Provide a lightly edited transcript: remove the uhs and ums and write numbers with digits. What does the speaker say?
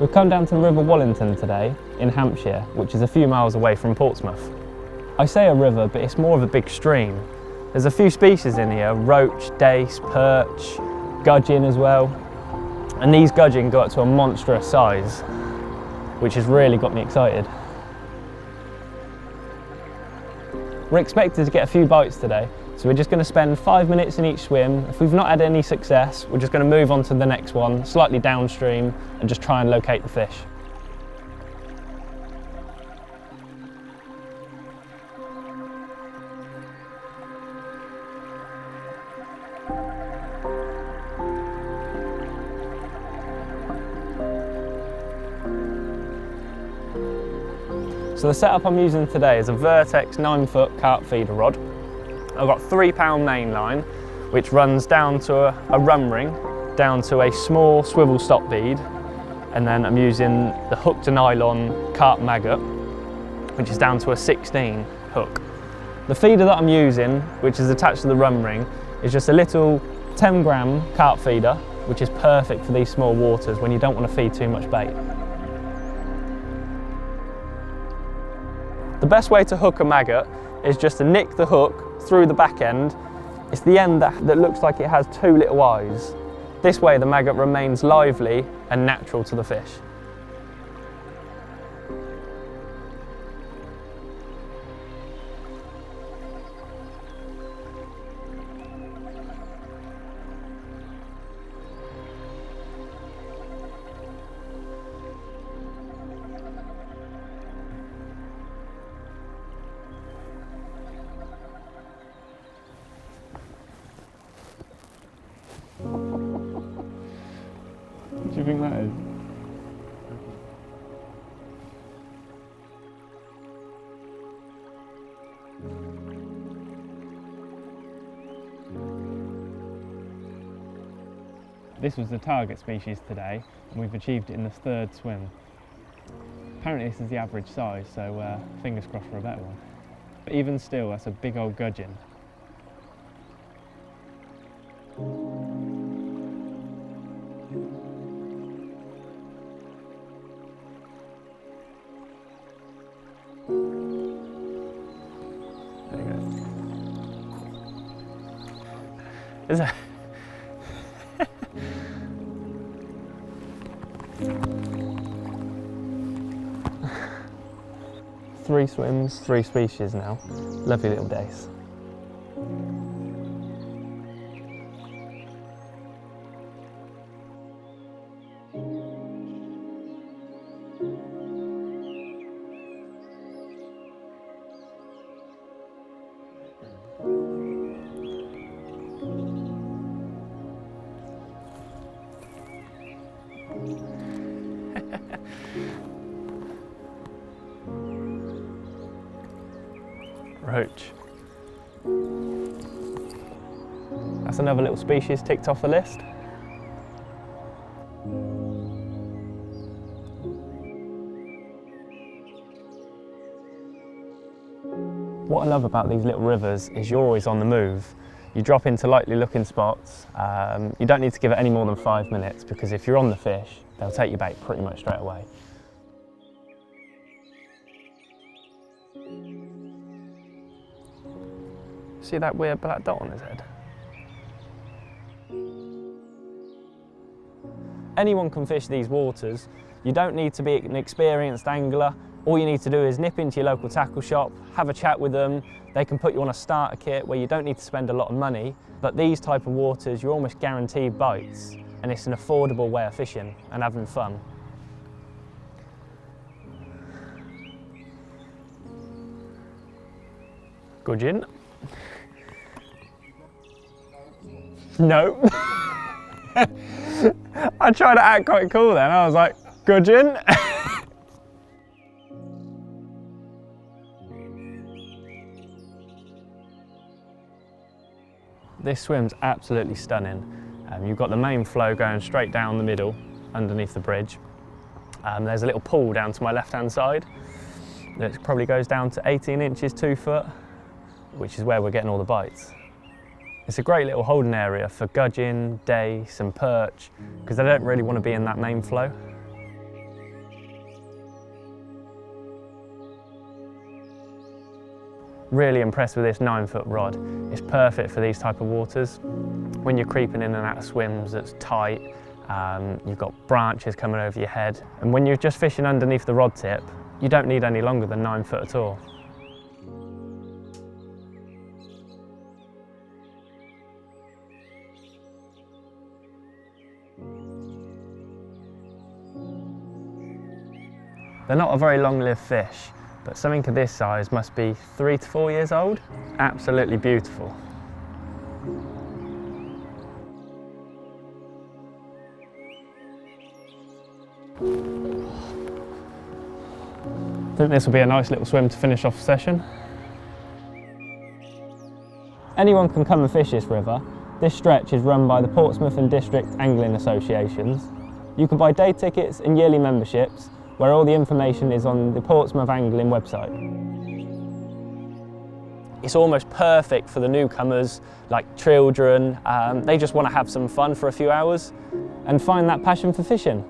We've come down to the River Wallington today in Hampshire, which is a few miles away from Portsmouth. I say a river, but it's more of a big stream. There's a few species in here: roach, dace, perch, gudgeon as well. And these gudgeon got to a monstrous size, which has really got me excited. We're expected to get a few bites today, so we're just going to spend 5 minutes in each swim. If we've not had any success, we're just going to move on to the next one, slightly downstream, and just try and locate the fish. So the setup I'm using today is a Vertex 9-foot carp feeder rod. I've got 3-pound main line, which runs down to a run ring, down to a small swivel stop bead, and then I'm using the hook to nylon carp maggot, which is down to a 16 hook. The feeder that I'm using, which is attached to the run ring, is just a little 10-gram carp feeder, which is perfect for these small waters when you don't want to feed too much bait. The best way to hook a maggot is just to nick the hook through the back end. It's the end that looks like it has 2 little eyes. This way the maggot remains lively and natural to the fish. What do you think that is? This was the target species today, and we've achieved it in the 3rd swim. Apparently this is the average size, so fingers crossed for a better one. But even still, that's a big old gudgeon. There you go. Is that? 3 swims, 3 species now. Lovely little dace. Roach. That's another little species ticked off the list. What I love about these little rivers is you're always on the move. You drop into likely looking spots. You don't need to give it any more than 5 minutes, because if you're on the fish, they'll take your bait pretty much straight away. See that weird black dot on his head? Anyone can fish these waters. You don't need to be an experienced angler. All you need to do is nip into your local tackle shop, have a chat with them. They can put you on a starter kit where you don't need to spend a lot of money. But these type of waters, you're almost guaranteed bites, and it's an affordable way of fishing and having fun. Gudgeon. No. I tried to act quite cool then. I was like, Gudgeon. This swim's absolutely stunning. You've got the main flow going straight down the middle underneath the bridge. There's a little pool down to my left-hand side that probably goes down to 18 inches, 2 foot, which is where we're getting all the bites. It's a great little holding area for gudgeon, dace and perch, because they don't really want to be in that main flow. Really impressed with this 9-foot rod. It's perfect for these type of waters. When you're creeping in and out of swims that's tight, you've got branches coming over your head. And when you're just fishing underneath the rod tip, you don't need any longer than 9 foot at all. They're not a very long-lived fish, but something of this size must be 3 to 4 years old. Absolutely beautiful. I think this will be a nice little swim to finish off the session. Anyone can come and fish this river. This stretch is run by the Portsmouth and District Angling Associations. You can buy day tickets and yearly memberships, where all the information is on the Portsmouth Angling website. It's almost perfect for the newcomers, like children. They just want to have some fun for a few hours and find that passion for fishing.